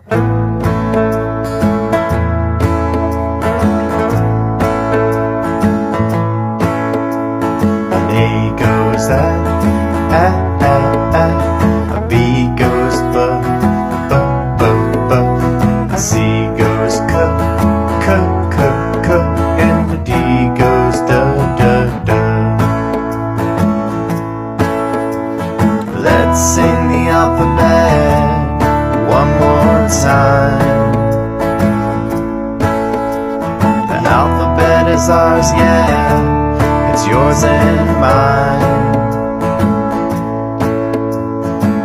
A goes a B goes b, a C goes c, and a D goes d. Let's sing the alphabet one more time. The alphabet is ours, yeah, it's yours and mine.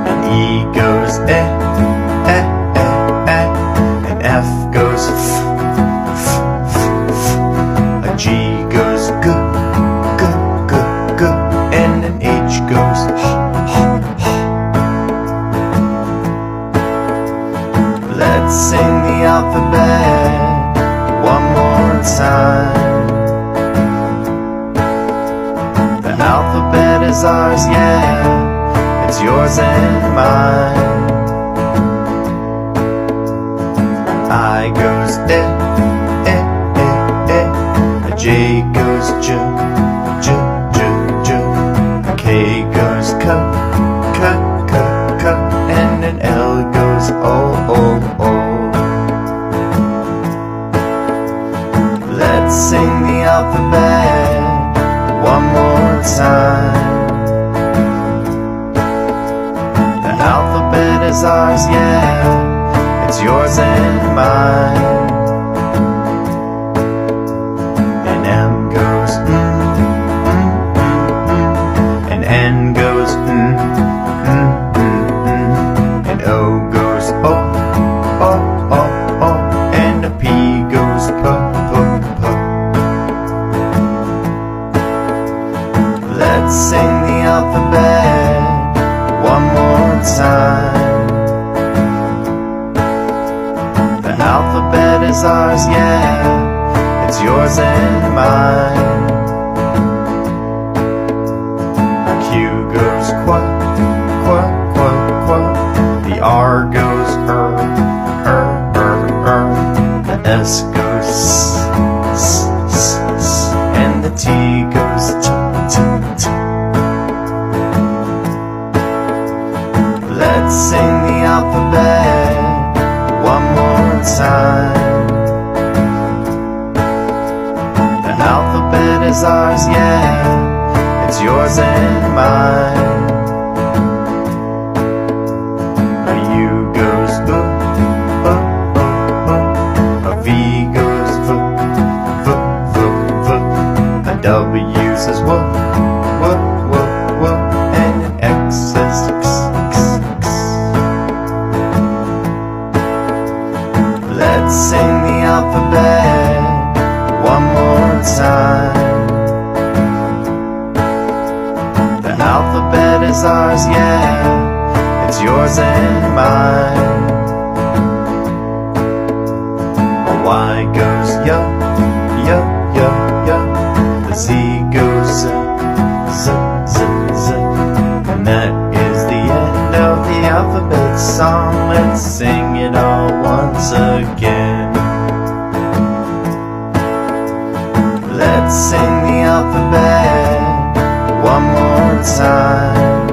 And E goes and F goes f. A G goes g, and an H goes h. Let's sing the alphabet one more time. The alphabet is ours, yeah, it's yours and mine. I goes a J goes j, a K goes k, and an L goes o. Let's sing the alphabet one more time. The alphabet is ours, yeah, it's yours and mine. And M goes and N goes and O goes o, and a P goes p. Let's sing the alphabet one more time. The alphabet is ours, yeah, it's yours and mine. Q goes qua. The R goes the S goes s, and the T goes t. Let's sing the alphabet one more time. The alphabet is ours, yeah, it's yours and mine. A U goes a V goes v, a W says w, and an X says x. Let's sing the alphabet one more time. The alphabet is ours, yeah, it's yours and mine. A Y goes yo. The Z goes z. And that is the end of the alphabet song. Let's sing it all once again. Let's sing the alphabet one more time.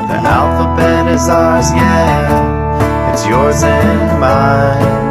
The alphabet is ours, yeah, it's yours and mine.